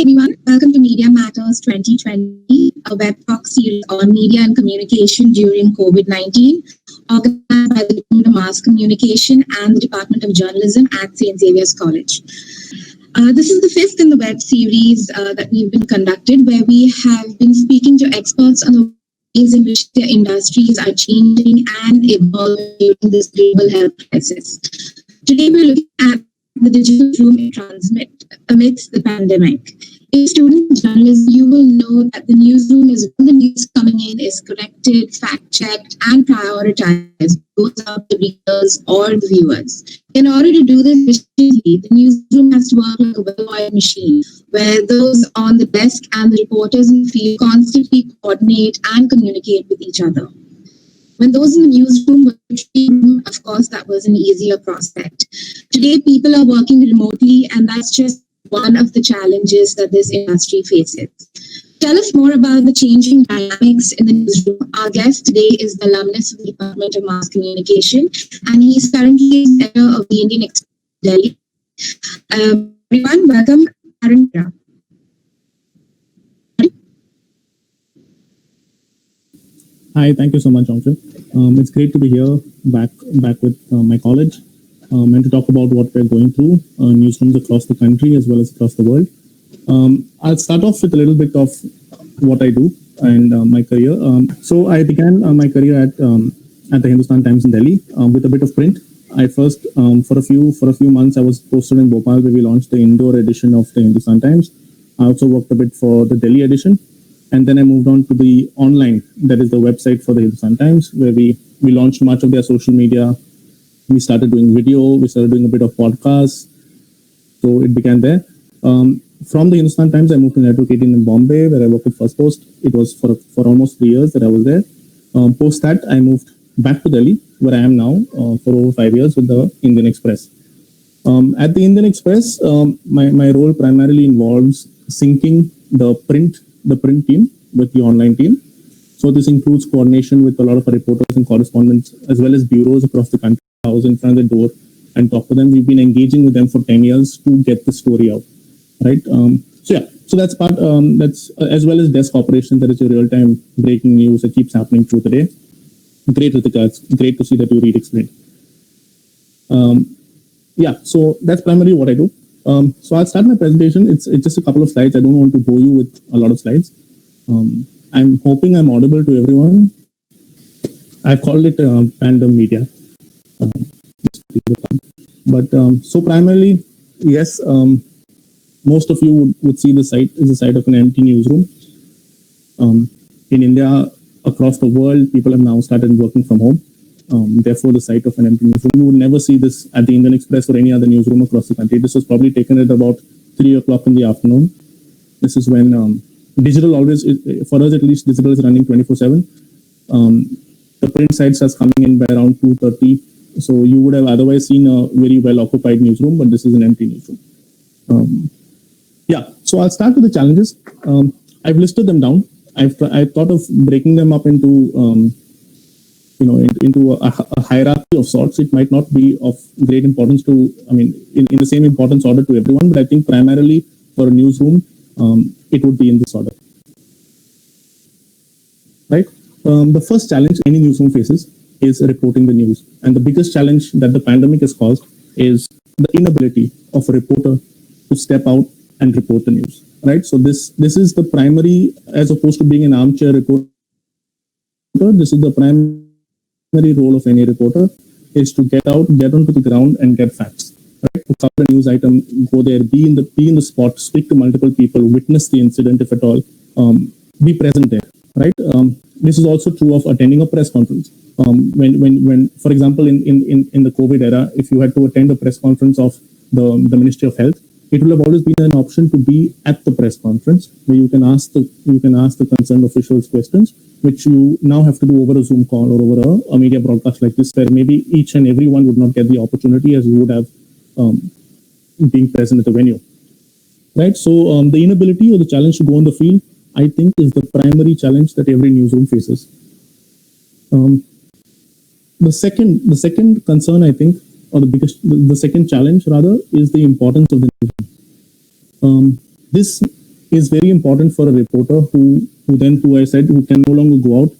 everyone. Welcome to Media Matters 2020, a web talk series on media and communication during COVID-19, organized by the Department of Mass Communication and the Department of Journalism at St. Xavier's College. This is the fifth in the web series that we've been conducted, where we have been speaking to experts on the ways in which their industries are changing and evolving during this global health crisis. Today, we're looking at the digital room it transmit amidst the pandemic. If student journalism, you will know that the newsroom is when the news coming in is corrected, fact-checked, and prioritized, goes up to readers or the viewers. In order to do this efficiently, the newsroom has to work like a well-oiled machine, where those on the desk and the reporters in the field constantly coordinate and communicate with each other. When those in the newsroom were of course, that was an easier prospect. Today, people are working remotely, and that's just one of the challenges that this industry faces. Tell us more about the changing dynamics in the newsroom. Our guest today is the alumnus of the Department of Mass Communication, and he's currently editor of the Indian Express Delhi. Everyone, welcome, Aaron. Hi, thank you so much, Angshu. It's great to be here back with my college and to talk about what we're going through, newsrooms across the country as well as across the world. I'll start off with a little bit of what I do and my career. So I began my career at the Hindustan Times in Delhi with a bit of print. I first, for a few months, I was posted in Bhopal where we launched the indoor edition of the Hindustan Times. I also worked a bit for the Delhi edition. And then I moved on to the online, that is the website for the Hindustan Times, where we launched much of their social media. We started doing video, we started doing a bit of podcasts. So it began there. From the Hindustan Times, I moved to Network 18 in Bombay, where I worked at First Post. It was for almost 3 years that I was there. Post that, I moved back to Delhi, where I am now for over 5 years with the Indian Express. At the Indian Express, my role primarily involves syncing the print team with the online team. So this includes coordination with a lot of our reporters and correspondents, as well as bureaus across the country. I was in front of the door and talk to them. We've been engaging with them for 10 years to get the story out, right? So that's part, that's as well as desk operations. That is your real-time breaking news that keeps happening through the day. Great, Ritika. It's great to see that you read Explained. So that's primarily what I do. So I'll start my presentation. It's just a couple of slides. I don't want to bore you with a lot of slides. I'm hoping I'm audible to everyone. I've called it random media. So primarily, yes, most of you would see the site is a site of an empty newsroom. In India, across the world, people have now started working from home. Therefore, the site of an empty newsroom. You would never see this at the Indian Express or any other newsroom across the country. This was probably taken at about 3 o'clock in the afternoon. This is when digital always, for us at least, digital is running 24/7. The print side starts coming in by around 2:30. So you would have otherwise seen a very well-occupied newsroom, but this is an empty newsroom. So I'll start with the challenges. I've listed them down. I've thought of breaking them up into into a hierarchy of sorts. It might not be of great importance to, in the same importance order to everyone, but I think primarily for a newsroom, it would be in this order. Right? The first challenge any newsroom faces is reporting the news. And the biggest challenge that the pandemic has caused is the inability of a reporter to step out and report the news. Right? So this is the primary, as opposed to being an armchair reporter, this is the primary role of any reporter, is to get out, get onto the ground and get facts. Right? To cover a news item, go there, be in the spot, speak to multiple people, witness the incident if at all, be present there. Right? This is also true of attending a press conference. When for example, in the COVID era, if you had to attend a press conference of the Ministry of Health, it will have always been an option to be at the press conference where you can ask the concerned officials questions, which you now have to do over a Zoom call or over a media broadcast like this, where maybe each and every one would not get the opportunity as you would have being present at the venue. Right? So the inability or the challenge to go on the field, I think, is the primary challenge that every newsroom faces. The second concern, I think, or the second challenge rather, is the importance of the newsroom. This is very important for a reporter who I said who can no longer go out,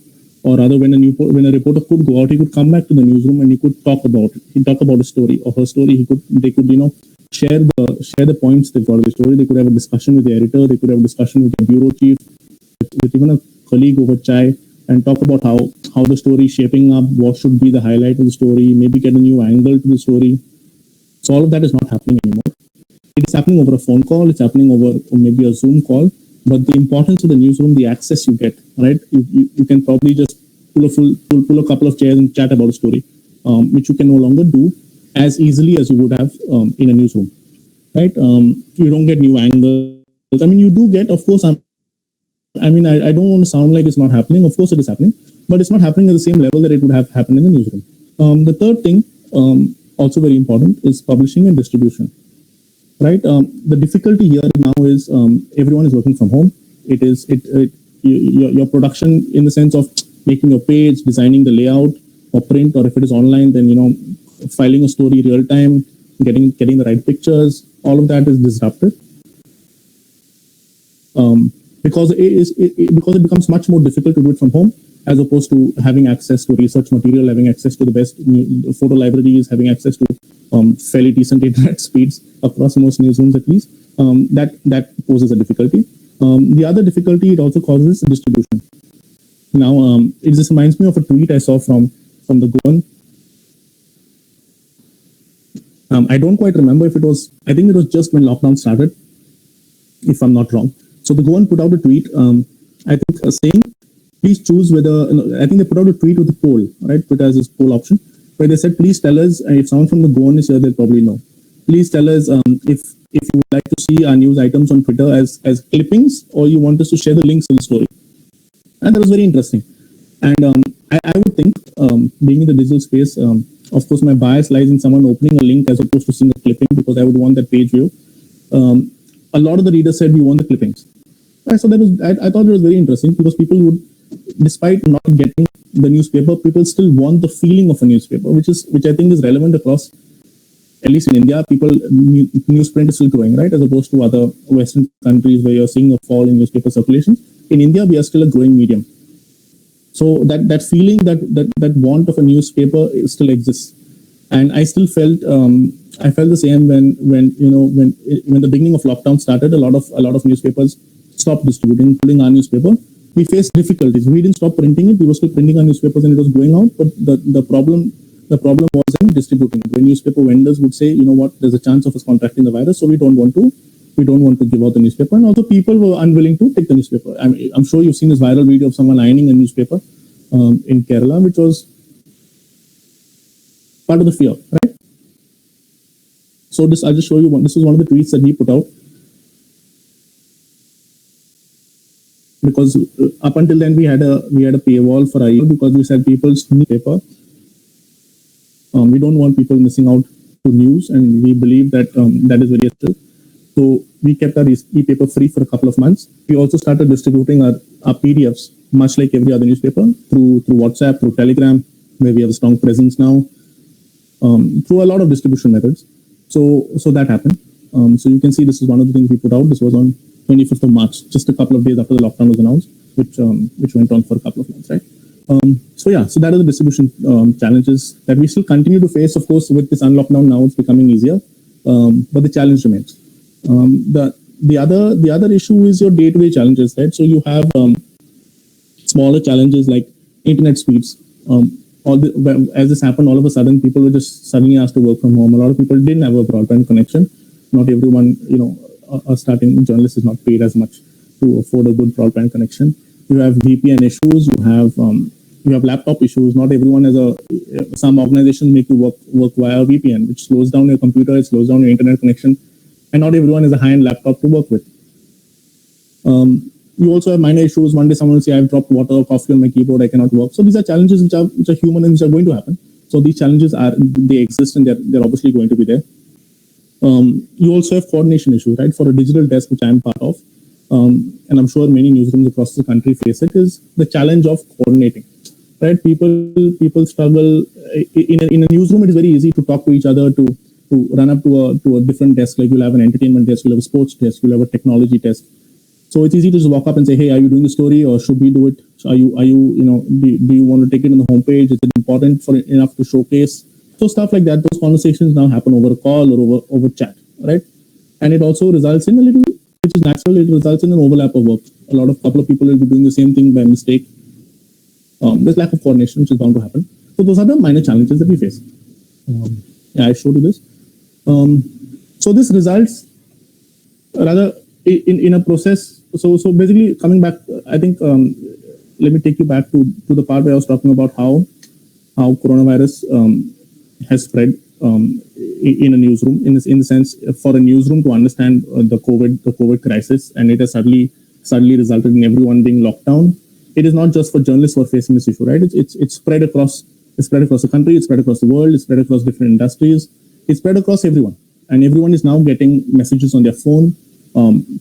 or rather when a reporter could go out, he could come back to the newsroom and he could talk about it. He'd talk about a story or her story. They could share the points they've got of the story. They could have a discussion with the editor. They could have a discussion with the bureau chief, with even a colleague over chai, and talk about how the story is shaping up, what should be the highlight of the story, maybe get a new angle to the story. So all of that is not happening anymore. It is happening over a phone call. It's happening over maybe a Zoom call. But the importance of the newsroom, the access you get, right? You can probably just pull a couple of chairs and chat about a story, which you can no longer do as easily as you would have in a newsroom, right? You don't get new angles. I mean, you do get, of course. I don't want to sound like it's not happening. Of course, it is happening, but it's not happening at the same level that it would have happened in the newsroom. The third thing, also very important, is publishing and distribution. Right. The difficulty here now is everyone is working from home. Your production in the sense of making your page, designing the layout or print, or if it is online, then filing a story real time, getting the right pictures. All of that is disrupted because it becomes much more difficult to do it from home, as opposed to having access to research material, having access to the best photo libraries, having access to fairly decent internet speeds across most newsrooms at least. That poses a difficulty. The other difficulty, it also causes distribution. Now, it just reminds me of a tweet I saw from the Goan. I don't quite remember if it was, I think it was just when lockdown started, if I'm not wrong. So the Goan put out a tweet, I think saying, please choose whether, I think they put out a tweet with a poll, right? Twitter has this poll option, where they said, please tell us, if someone from the Goan is here, they'll probably know. Please tell us if you would like to see our news items on Twitter as clippings, or you want us to share the links to the story. And that was very interesting. And I would think, being in the digital space, of course, my bias lies in someone opening a link as opposed to seeing a clipping, because I would want that page view. A lot of the readers said we want the clippings. So that was, I thought it was very interesting, because people would, despite not getting the newspaper, people still want the feeling of a newspaper, which I think is relevant across, at least in India, newsprint is still growing, right? As opposed to other Western countries where you're seeing a fall in newspaper circulation. In India, we are still a growing medium. So that feeling, that want of a newspaper still exists. And I still felt, I felt the same when the beginning of lockdown started. A lot of newspapers stopped distributing, including our newspaper. We faced difficulties. We didn't stop printing it. We were still printing our newspapers and it was going out. But the problem was in distributing. When newspaper vendors would say, you know what, there's a chance of us contracting the virus, so we don't want to give out the newspaper. And also people were unwilling to take the newspaper. I'm sure you've seen this viral video of someone ironing a newspaper in Kerala, which was part of the fear, right? So I'll just show you one. This is one of the tweets that he put out. Because up until then we had a paywall for IE, because we said people's newspaper. We don't want people missing out to news, and we believe that that is very essential. So we kept our e-paper free for a couple of months. We also started distributing our PDFs, much like every other newspaper, through WhatsApp, through Telegram, where we have a strong presence now, through a lot of distribution methods. So that happened. So you can see this is one of the things we put out. This was on 25th of March, just a couple of days after the lockdown was announced, which went on for a couple of months, right? So that are the distribution challenges that we still continue to face. Of course, with this unlockdown now, it's becoming easier, but the challenge remains. The other issue is your day-to-day challenges, right? So you have smaller challenges like internet speeds. As this happened, all of a sudden, people were just suddenly asked to work from home. A lot of people didn't have a broadband connection. Not everyone, a starting journalist is not paid as much to afford a good broadband connection. You have VPN issues. You have laptop issues. Not everyone has some organizations make you work via VPN, which slows down your computer, it slows down your internet connection, and not everyone has a high-end laptop to work with. You also have minor issues. One day someone will say, I've dropped water or coffee on my keyboard, I cannot work. So these are challenges which are human and which are going to happen. So these challenges they exist, and they're obviously going to be there. You also have coordination issues, right? For a digital desk, which I'm part of, and I'm sure many newsrooms across the country face it, is the challenge of coordinating, right? People struggle. In a newsroom, it is very easy to talk to each other, to run up to a different desk. Like you'll have an entertainment desk, you'll have a sports desk, you'll have a technology desk. So it's easy to just walk up and say, hey, are you doing the story or should we do it? So do you want to take it on the homepage? Is it important for enough to showcase? So stuff like that, those conversations now happen over a call or over chat, right? And it also results in a little, which is natural, it results in an overlap of work. Couple of people will be doing the same thing by mistake. There's lack of coordination, which is bound to happen. So those are the minor challenges that we face. I showed you this. So this results rather in a process. So basically coming back, I think, let me take you back to the part where I was talking about how coronavirus has spread in a newsroom, in the sense for a newsroom to understand the COVID crisis, and it has suddenly resulted in everyone being locked down. It is not just for journalists who are facing this issue, right? It's spread across the country, it's spread across the world, it's spread across different industries, it's spread across everyone, and everyone is now getting messages on their phone,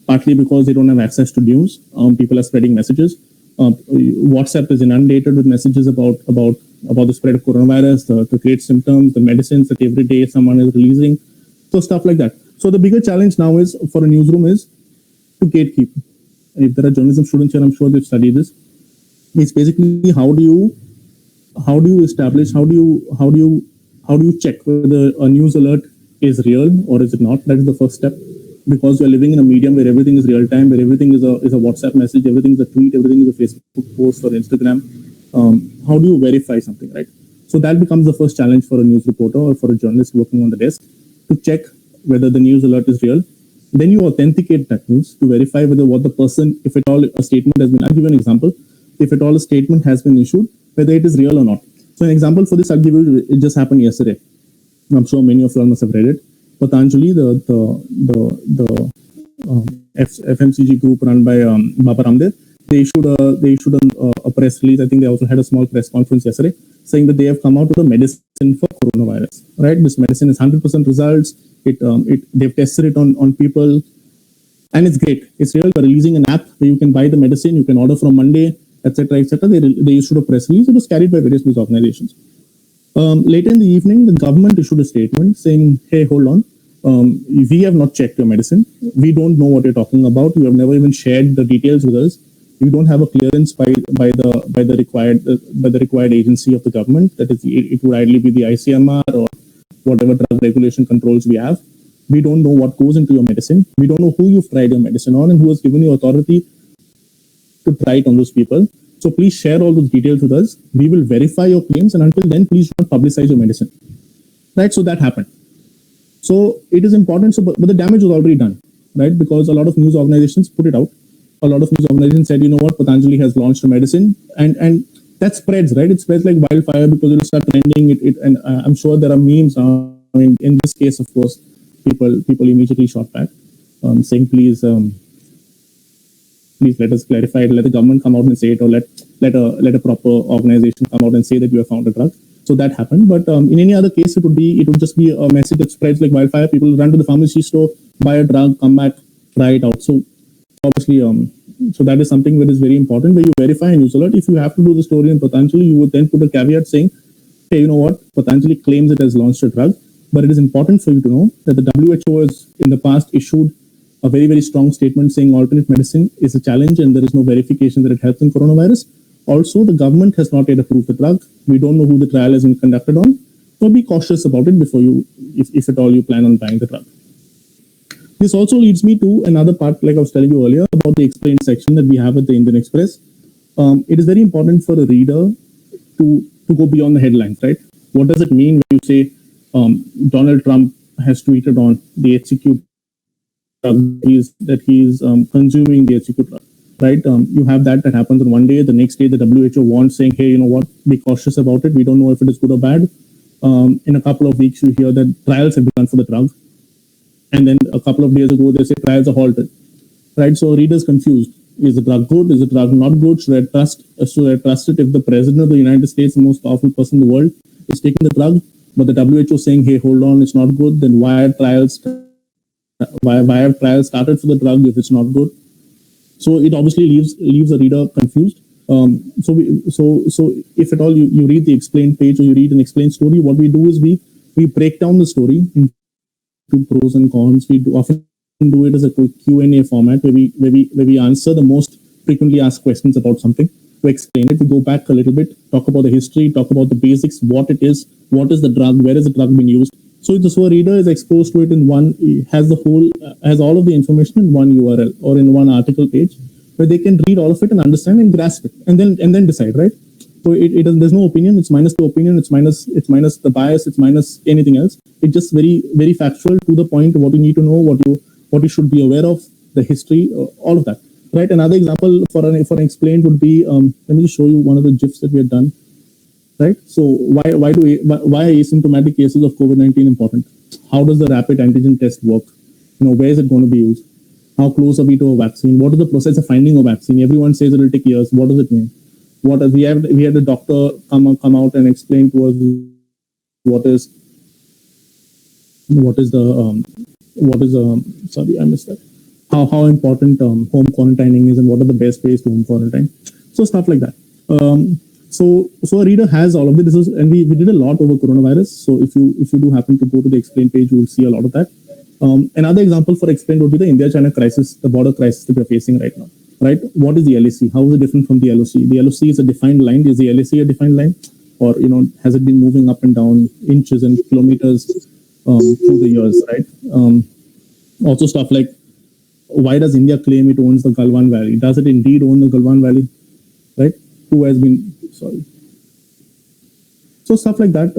partly because they don't have access to news. People are spreading messages. WhatsApp is inundated with messages about the spread of coronavirus, the great symptoms, the medicines that every day someone is releasing, so stuff like that. So the bigger challenge now is for a newsroom is to gatekeep. If there are journalism students here, I'm sure they've studied this. It's basically how do you establish, how do you check whether a news alert is real or is it not? That is the first step, because you're living in a medium where everything is real time, where everything is a WhatsApp message, everything is a tweet, everything is a Facebook post or Instagram. How do you verify something, right? So that becomes the first challenge for a news reporter or for a journalist working on the desk, to check whether the news alert is real. Then you authenticate that news to verify whether what the person, if at all a statement has been, I'll give you an example. If at all a statement has been issued, whether it is real or not. So an example for this, I'll give you, it just happened yesterday. I'm sure many of you all must have read it. Patanjali, the FMCG group run by Baba Ramdev, they issued a press release. I think they also had a small press conference yesterday saying that they have come out with a medicine for coronavirus. Right, this medicine is 100% results. They've tested it on people, and it's great. It's real. They're releasing an app where you can buy the medicine. You can order from Monday, etc., etc. They issued a press release. It was carried by various news organizations. Later in the evening, the government issued a statement saying, "Hey, hold on. We have not checked your medicine. We don't know what you're talking about. You have never even shared the details with us. You don't have a clearance by the required agency of the government. That is, it would ideally be the ICMR or whatever drug regulation controls we have. We don't know what goes into your medicine. We don't know who you've tried your medicine on and who has given you authority to try it on those people. So please share all those details with us. We will verify your claims, and until then, please don't publicize your medicine." Right? So that happened. So it is important. So, but the damage was already done, right? Because a lot of news organizations put it out. A lot of news organizations said, you know what, Patanjali has launched a medicine, and that spreads, right? It spreads like wildfire because it will start trending. And I'm sure there are memes. I mean, in this case, of course, people immediately shot back, saying, please let us clarify it. Let the government come out and say it, or let a proper organization come out and say that you have found a drug. So that happened. But in any other case, it would just be a message that spreads like wildfire. People run to the pharmacy store, buy a drug, come back, try it out. So obviously, so that is something that is very important, where you verify a news alert. If you have to do the story in Patanjali, you would then put a caveat saying, hey, you know what, Patanjali claims it has launched a drug, but it is important for you to know that the WHO has in the past issued a very, very strong statement saying alternate medicine is a challenge and there is no verification that it helps in coronavirus. Also, the government has not yet approved the drug. We don't know who the trial has been conducted on. So be cautious about it before you, if at all you plan on buying the drug. This also leads me to another part, like I was telling you earlier, about the explained section that we have at the Indian Express. It is very important for a reader to go beyond the headlines, right? What does it mean when you say Donald Trump has tweeted on the HCQ drug that he's consuming the HCQ drug, right? You have that happens on one day. The next day, the WHO warns saying, hey, you know what, be cautious about it. We don't know if it is good or bad. In a couple of weeks, you hear that trials have begun for the drug. And then a couple of days ago, they say trials are halted, right? So readers confused. Is the drug good? Is the drug not good? Should I trust it if the president of the United States, the most powerful person in the world, is taking the drug, but the WHO saying, hey, hold on, it's not good? Then why have trials started for the drug if it's not good? So it obviously leaves the reader confused. So if at all you read the explained page or you read an explained story, what we do is we break down the story into pros and cons. We do often do it as a quick Q&A format where we answer the most frequently asked questions about something. To explain it, we go back a little bit, talk about the history, talk about the basics, what it is the drug, where is the drug being used. So a reader is exposed to it in one, has all of the information in one URL or in one article page, where they can read all of it and understand and grasp it, and then decide, right? So there's no opinion. It's minus the opinion. It's minus the bias. It's minus anything else. It's just very, very factual, to the point. What you need to know, what you should be aware of, the history, all of that. Right. Another example for an explained would be, let me just show you one of the GIFs that we have done. Right. So why are asymptomatic cases of COVID-19 important? How does the rapid antigen test work? Where is it going to be used? How close are we to a vaccine? What is the process of finding a vaccine? Everyone says it will take years. What does it mean? We had a doctor come out and explain to us sorry, I missed that. How important home quarantining is, and what are the best ways to home quarantine. So stuff like that. So a reader has all of it. And we did a lot over coronavirus. So if you do happen to go to the explain page, you will see a lot of that. Another example for explain would be the India-China crisis, the border crisis that we are facing right now. Right? What is the LAC? How is it different from the LOC? The LOC is a defined line. Is the LAC a defined line? Or, has it been moving up and down inches and kilometers through the years, right? Also stuff like, why does India claim it owns the Galwan Valley? Does it indeed own the Galwan Valley? Right? Who has been, sorry. So stuff like that.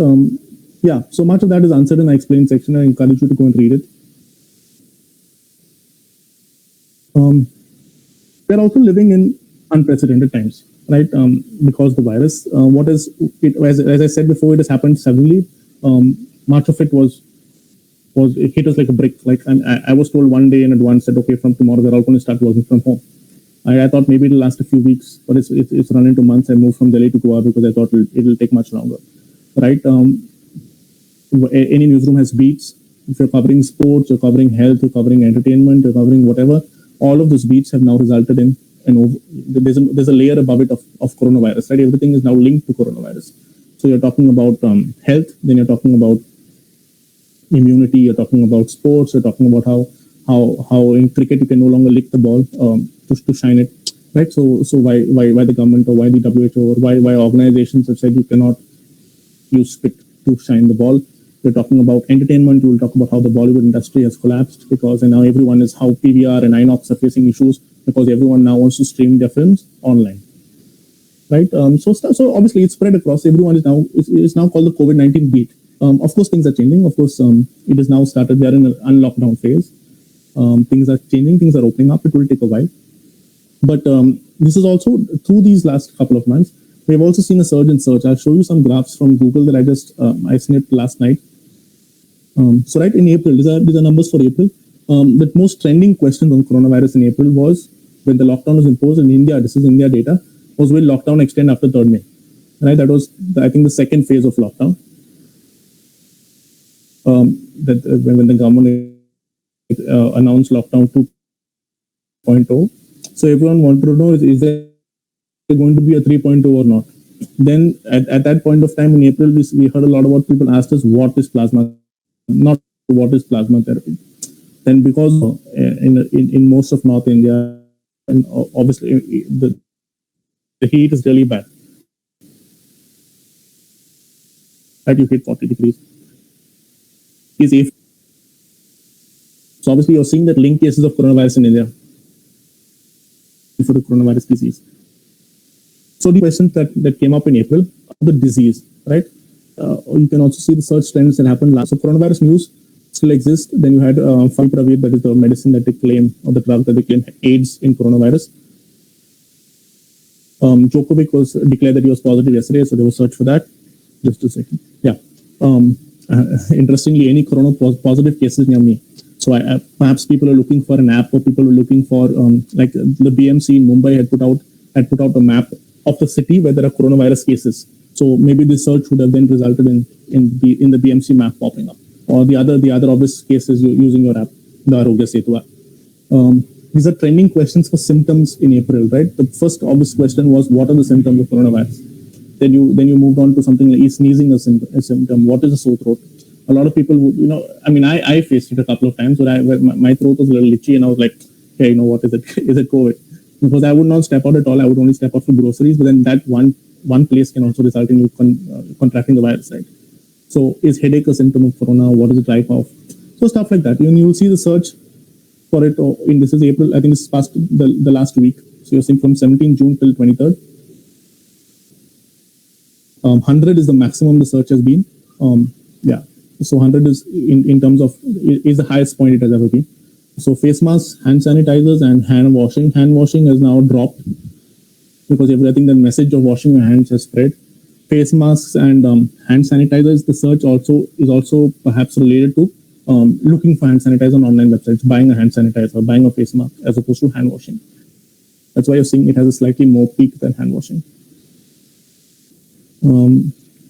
Yeah, so much of that is answered in the explain section. I encourage you to go and read it. We're also living in unprecedented times, right? Because the virus, as I said before, it has happened suddenly. Much of it it hit us like a brick. Like I was told one day in advance that, okay, from tomorrow we're all going to start working from home. I thought maybe it'll last a few weeks, but it's run into months. I moved from Delhi to Goa because I thought it'll take much longer, right? Any newsroom has beats. If you're covering sports, you're covering health, you're covering entertainment, you're covering whatever. All of those beats have now resulted in, there's a layer above it of coronavirus, right? Everything is now linked to coronavirus. So you're talking about health, then you're talking about immunity, you're talking about sports, you're talking about how in cricket you can no longer lick the ball to shine it, right? So why the government, or why the WHO, or why organizations have said you cannot use spit to shine the ball. We're talking about entertainment. We'll talk about how the Bollywood industry has collapsed because now everyone is, how PVR and INOX are facing issues because everyone now wants to stream their films online, right? So obviously it's spread across. Everyone is now called the COVID-19 beat. Of course, things are changing. Of course, it has now started. They are in an unlockdown phase. Things are changing. Things are opening up. It will take a while. But this is also, through these last couple of months, we've also seen a surge in search. I'll show you some graphs from Google that I snipped last night. So right in April, these are numbers for April. The most trending question on coronavirus in April was, when the lockdown was imposed in India, this is India data, was, will lockdown extend after 3rd May? Right, that was, I think, the second phase of lockdown. When the government announced lockdown 2.0. So everyone wanted to know, is there going to be a 3.0 or not? Then at that point of time in April, we heard a lot about people asked us, what is plasma? Not what is plasma therapy. Then because in most of North India, and obviously the heat is really bad. Right, you hit 40 degrees. So obviously you're seeing that linked cases of coronavirus in India for the coronavirus disease. So the questions that came up in April, the disease, right? You can also see the search trends that happened last. So coronavirus news still exists. Then you had Favipiravir, that is the medicine that they claim, or the drug that they claim aids in coronavirus. Djokovic was declared that he was positive yesterday, so there was search for that. Just a second. Yeah. Interestingly, any corona positive cases near me. So perhaps people are looking for an app, or people are looking for like the BMC in Mumbai had put out a map of the city where there are coronavirus cases. So maybe the search would have then resulted in the BMC map popping up, or the other obvious cases using your app, the Arogya Setu app. These are trending questions for symptoms in April, right? The first obvious question was, what are the symptoms of coronavirus? Then you moved on to something like, is sneezing a symptom? What is a sore throat? a lot of people would, I mean, I faced it a couple of times where my throat was a little itchy, and I was like, hey, what is it? Is it COVID? Because I would not step out at all. I would only step out for groceries, but then that one place can also result in you contracting the virus, right? So is headache a symptom of corona? What is the type of? So stuff like that. You'll see the search for it this is April. I think this is past the last week. So you're seeing from 17 June till 23rd. 100 is the maximum the search has been. Yeah. So 100 is in terms of is the highest point it has ever been. So face masks, hand sanitizers, and hand washing. Hand washing has now dropped because I think the message of washing your hands has spread. Face masks and hand sanitizers. The search is also perhaps related to looking for hand sanitizer on online websites, buying a hand sanitizer, buying a face mask, as opposed to hand washing. That's why you're seeing it has a slightly more peak than hand washing.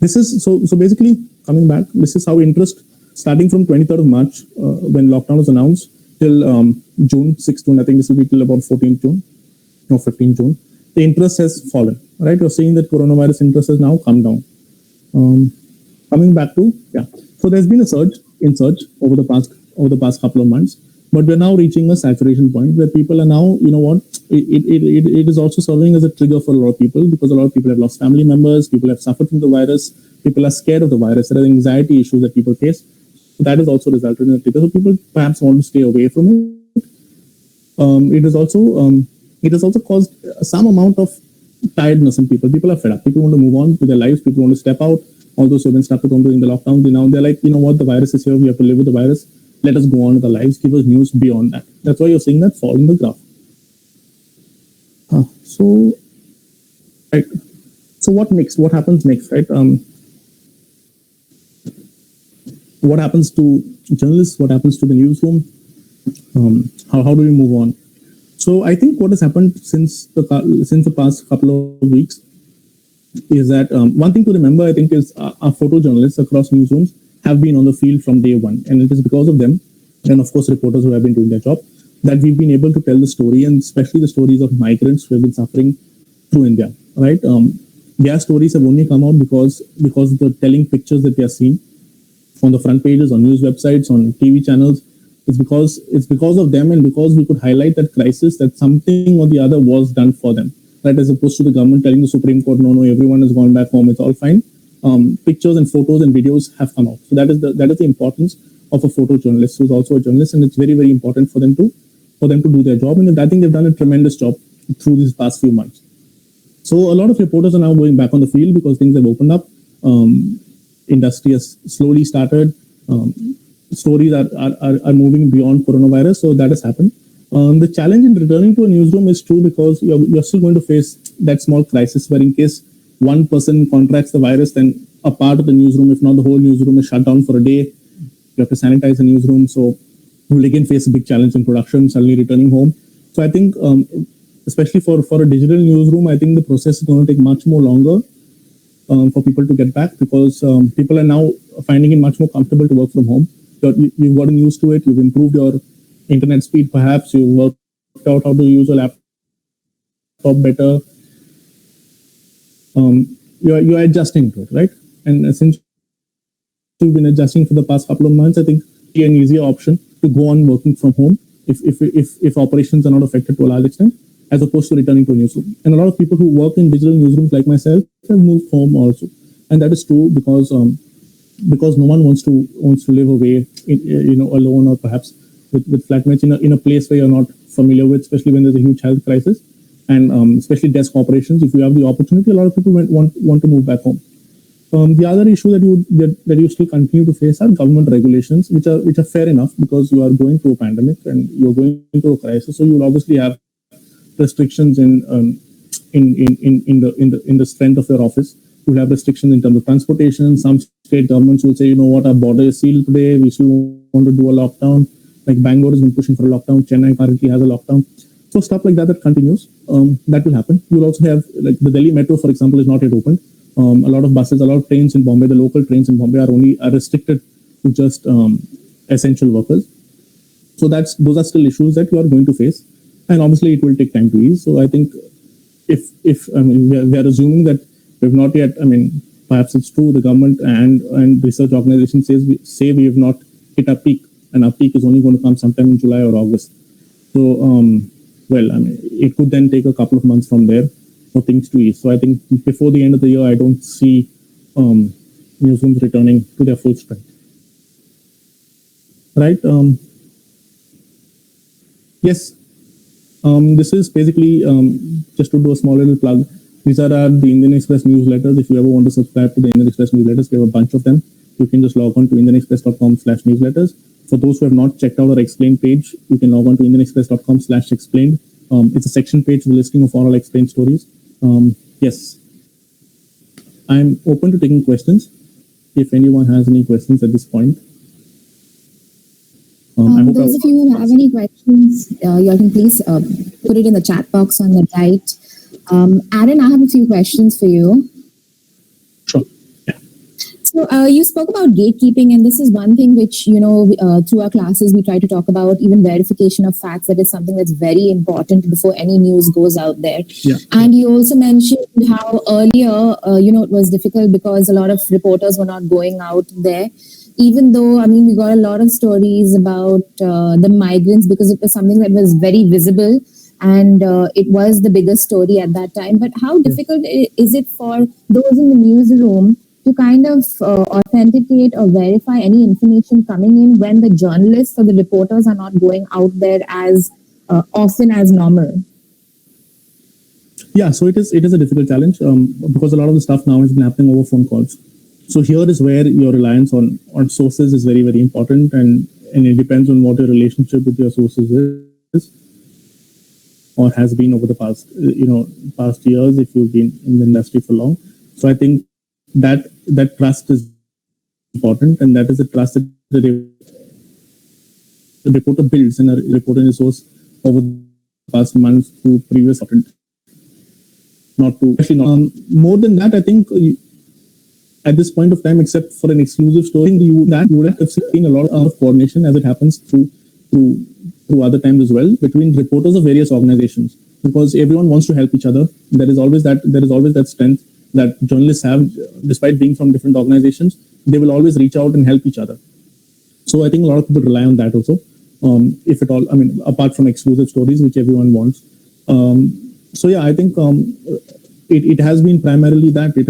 This is so basically coming back. This is how interest starting from 23rd of March when lockdown was announced till June 6th June. I think this will be till about 14th June or 15th June. The interest has fallen. Right, you're seeing that coronavirus interest has now come down. Coming back to so there's been a surge over the past couple of months, but we're now reaching a saturation point where people are now, it is also serving as a trigger for a lot of people because a lot of people have lost family members, people have suffered from the virus, people are scared of the virus, there are anxiety issues that people face. So that has also resulted in a trigger. So people perhaps want to stay away from it. It has also caused some amount of tiredness in people. People are fed up. People want to move on with their lives. People want to step out. All those who have been stuck at home during the lockdown, they're like, the virus is here. We have to live with the virus. Let us go on with our lives. Give us news beyond that. That's why you're seeing that fall in the graph. So what next? What happens next, right? What happens to journalists? What happens to the newsroom? How do we move on? So I think what has happened since the past couple of weeks is that one thing to remember, I think, is our photojournalists across newsrooms have been on the field from day one, and it is because of them, and of course reporters who have been doing their job, that we've been able to tell the story, and especially the stories of migrants who have been suffering through India. Right? Their stories have only come out because of the telling pictures that they are seeing on the front pages, on news websites, on TV channels. It's because of them, and because we could highlight that crisis, that something or the other was done for them. Right, as opposed to the government telling the Supreme Court, no, everyone has gone back home, it's all fine. Pictures and photos and videos have come out. So that is the importance of a photojournalist who's also a journalist, and it's very, very important for them to do their job. And I think they've done a tremendous job through these past few months. So a lot of reporters are now going back on the field because things have opened up. Industry has slowly started. Stories are moving beyond coronavirus, so that has happened. The challenge in returning to a newsroom is true because you're still going to face that small crisis where in case one person contracts the virus, then a part of the newsroom, if not the whole newsroom, is shut down for a day. You have to sanitize the newsroom. So you will again face a big challenge in production, suddenly returning home. So I think, especially for a digital newsroom, I think the process is going to take much more longer for people to get back because people are now finding it much more comfortable to work from home. You've gotten used to it. You've improved your internet speed, perhaps. You've worked out how to use a laptop better. You're adjusting to it, right? And since you've been adjusting for the past couple of months, I think it's an easier option to go on working from home if operations are not affected to a large extent, as opposed to returning to a newsroom. And a lot of people who work in digital newsrooms like myself have moved home also, and that is true because no one wants to live away, alone or perhaps with flatmates in a place where you're not familiar with, especially when there's a huge health crisis, and especially desk operations. If you have the opportunity, a lot of people want to move back home. The other issue that you still continue to face are government regulations, which are fair enough because you are going through a pandemic and you're going through a crisis. So you will obviously have restrictions in the strength of your office. You will have restrictions in terms of transportation. Some state governments will say, our border is sealed today. We still want to do a lockdown. Like Bangalore has been pushing for a lockdown. Chennai currently has a lockdown. So stuff like that continues. That will happen. You will also have, like the Delhi Metro, for example, is not yet opened. A lot of buses, a lot of trains in Bombay, the local trains in Bombay are restricted to just essential workers. So those are still issues that you are going to face, and obviously it will take time to ease. So I think if we are assuming that we've not yet, perhaps it's true. The government and research organizations say we have not hit a peak, and our peak is only going to come sometime in July or August. So, well, I mean, it could then take a couple of months from there for things to ease. So I think before the end of the year, I don't see newsrooms returning to their full strength. Right? Yes. This is basically just to do a small little plug. These are the Indian Express newsletters. If you ever want to subscribe to the Indian Express newsletters, we have a bunch of them. You can just log on to indianexpress.com/newsletters. For those who have not checked out our explained page, you can log on to indianexpress.com/explained. It's a section page with a listing of all our explained stories. Yes. I'm open to taking questions. If anyone has any questions at this point. Those of you who have any questions, you can please put it in the chat box on the right. Aaron, I have a few questions for you. Sure. Yeah. So you spoke about gatekeeping, and this is one thing which, through our classes, we try to talk about, even verification of facts. That is something that's very important before any news goes out there. Yeah. And you also mentioned how earlier, it was difficult because a lot of reporters were not going out there. Even though, we got a lot of stories about the migrants because it was something that was very visible and it was the biggest story at that time. But how difficult is it for those in the newsroom to kind of authenticate or verify any information coming in when the journalists or the reporters are not going out there as often as normal? Yeah, so it is a difficult challenge because a lot of the stuff now has been happening over phone calls. So here is where your reliance on sources is very, very important, and it depends on what your relationship with your sources is or has been over the past years if you've been in the industry for long. So I think that trust is important, and that is the trust that the reporter builds in a reporting resource over the past months through previous content. More than that, I think. At this point of time, except for an exclusive story, you would have seen a lot of coordination, as it happens through other times as well, between reporters of various organizations, because everyone wants to help each other. There is always that strength that journalists have, despite being from different organizations. They will always reach out and help each other. So I think a lot of people rely on that also, if at all. Apart from exclusive stories, which everyone wants. So yeah, I think. It has been primarily that. It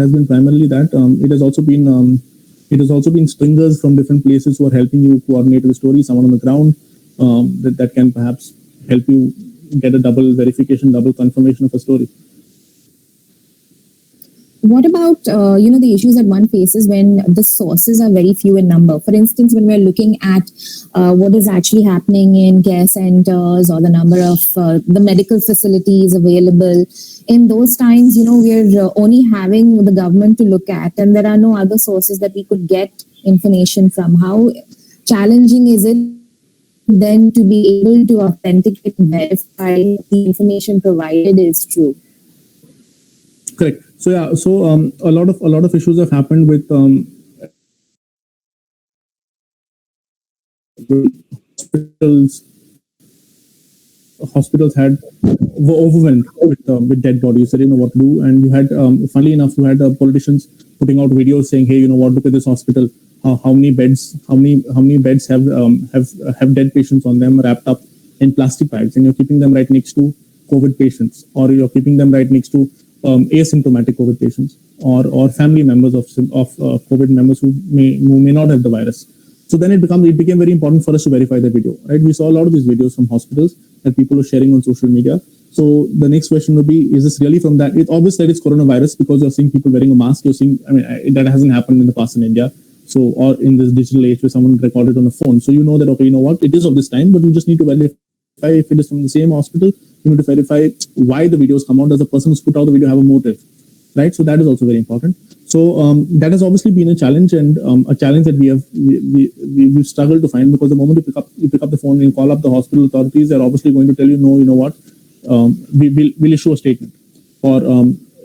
has also been stringers from different places who are helping you coordinate the story. Someone on the ground that can perhaps help you get a double verification, double confirmation of a story. What about, the issues that one faces when the sources are very few in number? For instance, when we're looking at what is actually happening in care centers or the number of the medical facilities available, in those times, we're only having the government to look at, and there are no other sources that we could get information from. How challenging is it then to be able to authenticate and verify the information provided is true? Correct. So yeah, a lot of issues have happened with hospitals were overwhelmed with dead bodies. They didn't know what to do, and you had, funnily enough, politicians putting out videos saying, "Hey, look at this hospital. How many beds have dead patients on them, wrapped up in plastic bags, and you're keeping them right next to COVID patients, or you're keeping them right next to asymptomatic COVID patients, or family members of COVID members who may not have the virus." So then it became very important for us to verify the video. Right? We saw a lot of these videos from hospitals that people are sharing on social media. So the next question would be: is this really from that? It's obvious that it's coronavirus because you're seeing people wearing a mask. You're seeing, that hasn't happened in the past in India. So, or in this digital age where someone recorded on a phone. So you know that, okay, you know what, it is of this time, but you just need to verify if it is from the same hospital. You need to verify why the videos come out. Does the person who's put out the video have a motive? Right? So that is also very important. So that has obviously been a challenge, and a challenge that we've struggled to find, because the moment you pick up the phone and you call up the hospital authorities, they're obviously going to tell you, no, you know what, we'll issue a statement, or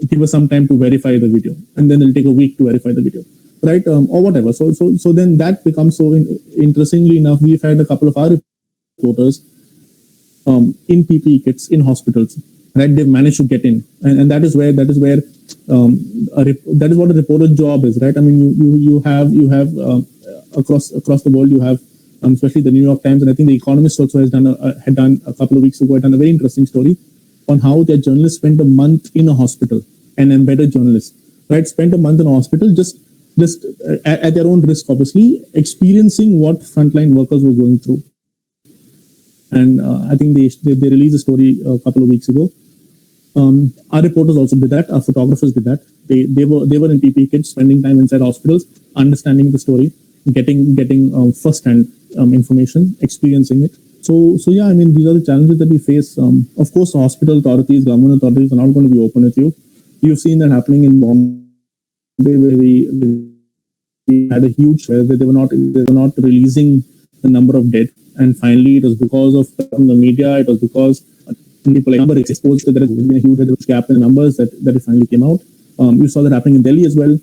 give us some time to verify the video, and then it'll take a week to verify the video, right? Or whatever. So then that becomes so. Interestingly enough, we've had a couple of our reporters in PPE kits in hospitals, right? They've managed to get in, and that is where that is what a reporter's job is, right? I mean, you have across the world, you have especially the New York Times, and I think the Economist also had done a couple of weeks ago, had done a very interesting story on how their journalists spent a month in a hospital, an embedded journalist, right? Spent a month in a hospital, just at their own risk, obviously, experiencing what frontline workers were going through. And I think they released a story a couple of weeks ago. Our reporters also did that. Our photographers did that. They were in PPE kits, spending time inside hospitals, understanding the story, getting first-hand information, experiencing it. So yeah, I mean, these are the challenges that we face. Of course, hospital authorities, government authorities are not going to be open with you. You've seen that happening in Bombay, where we had a huge, where they were not releasing the number of dead. And finally, it was because of the media. It was because people like number exposed that there has been a huge gap in the numbers that it finally came out. You saw that happening in Delhi as well,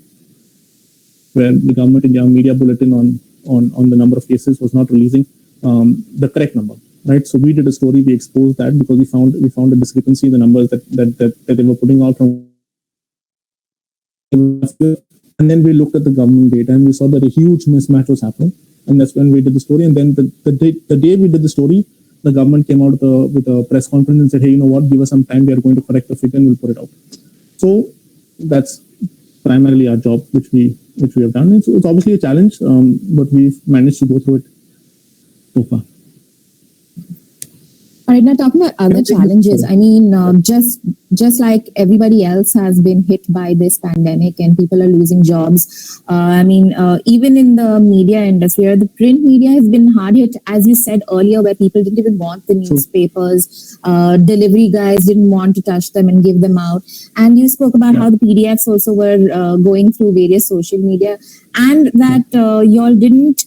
where the government India media bulletin on the number of cases was not releasing the correct number, right? So we did a story, we exposed that because we found a discrepancy in the numbers that they were putting out from. And then we looked at the government data and we saw that a huge mismatch was happening. And that's when we did the story. And then the day we did the story, the government came out with a press conference and said, hey, you know what, give us some time. We are going to correct the figure and we'll put it out. So that's primarily our job, which we have done. It's obviously a challenge, but we've managed to go through it so far. All right, now talking about other challenges, I mean, just like everybody else has been hit by this pandemic and people are losing jobs. I mean, even in the media industry or the print media has been hard hit, as you said earlier, where people didn't even want the newspapers. Delivery guys didn't want to touch them and give them out. And you spoke about how the PDFs also were going through various social media, and that y'all didn't,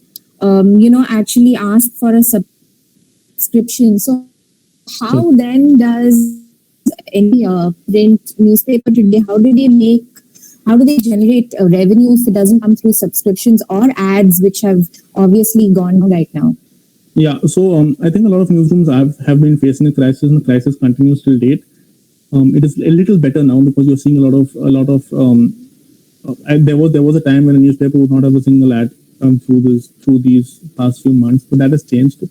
actually ask for a subscription. So how then does any print newspaper today, how do they generate revenue if it doesn't come through subscriptions or ads, which have obviously gone right now? Yeah, so I think a lot of newsrooms have been facing a crisis, and the crisis continues till date. It is a little better now because you're seeing a lot of. There was a time when a newspaper would not have a single ad through these past few months, but that has changed.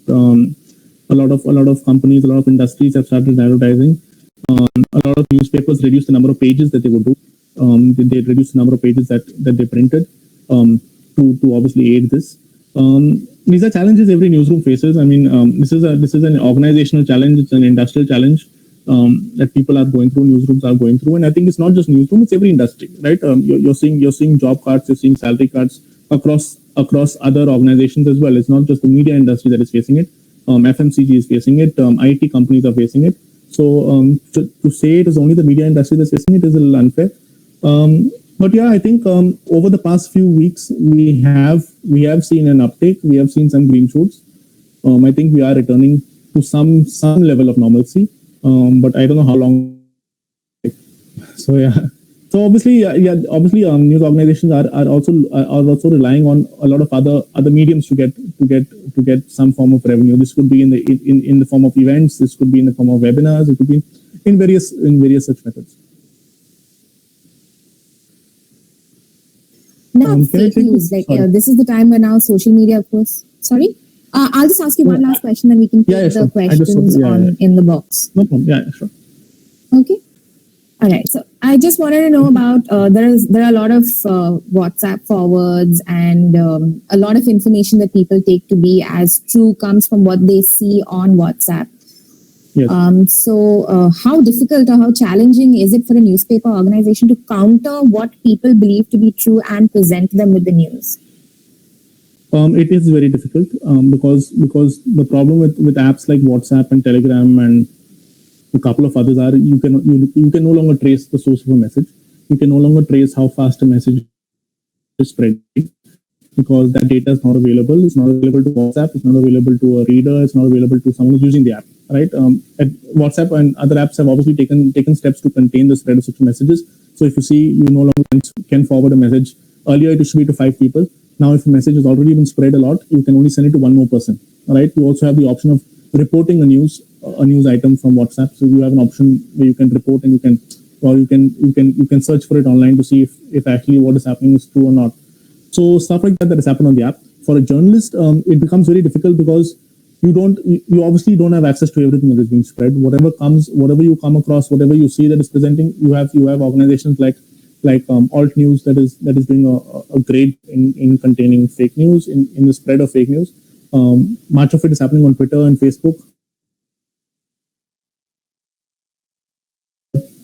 A lot of companies, a lot of industries have started advertising. A lot of newspapers reduced the number of pages that they would do. They reduced the number of pages that they printed to obviously aid this. These are challenges every newsroom faces. I mean, this is an organizational challenge. It's an industrial challenge that people are going through, newsrooms are going through, and I think it's not just newsroom; it's every industry, right? You're seeing job cuts, you're seeing salary cuts across other organizations as well. It's not just the media industry that is facing it. FMCG is facing it. IT companies are facing it. So to say it is only the media industry that's facing it is a little unfair. But yeah, I think over the past few weeks we have seen an uptake. We have seen some green shoots. I think we are returning to some level of normalcy. But I don't know how long. So yeah. So obviously, news organizations are also relying on a lot of other mediums to get some form of revenue. This could be in the form of events. This could be in the form of webinars. It could be in various such methods. Now, fake news. This is the time when now social media, of course. Sorry, I'll just ask you one last question, then we can take the questions in the box. No problem. Yeah, sure. Okay. All right. So I just wanted to know about there are a lot of WhatsApp forwards and a lot of information that people take to be as true comes from what they see on WhatsApp. Yes. So how difficult or how challenging is it for a newspaper organization to counter what people believe to be true and present them with the news? It is very difficult because the problem with apps like WhatsApp and Telegram and a couple of others are you can no longer trace the source of a message. You can no longer trace how fast a message is spreading because that data is not available. It's not available to WhatsApp. It's not available to a reader. It's not available to someone who's using the app. Right? WhatsApp and other apps have obviously taken steps to contain the spread of such messages. So if you see, you no longer can forward a message. Earlier it used to be to 5 people. Now if a message has already been spread a lot, you can only send it to one more person. Right? You also have the option of reporting a news item from WhatsApp. So you have an option where you can report and you can or you can search for it online to see if actually what is happening is true or not. So stuff like that has happened on the app. For a journalist, it becomes very difficult because you obviously don't have access to everything that is being spread. Whatever you come across, whatever you see that is presenting, you have organizations like Alt News that is doing a great in containing fake news, in the spread of fake news. Much of it is happening on Twitter and Facebook.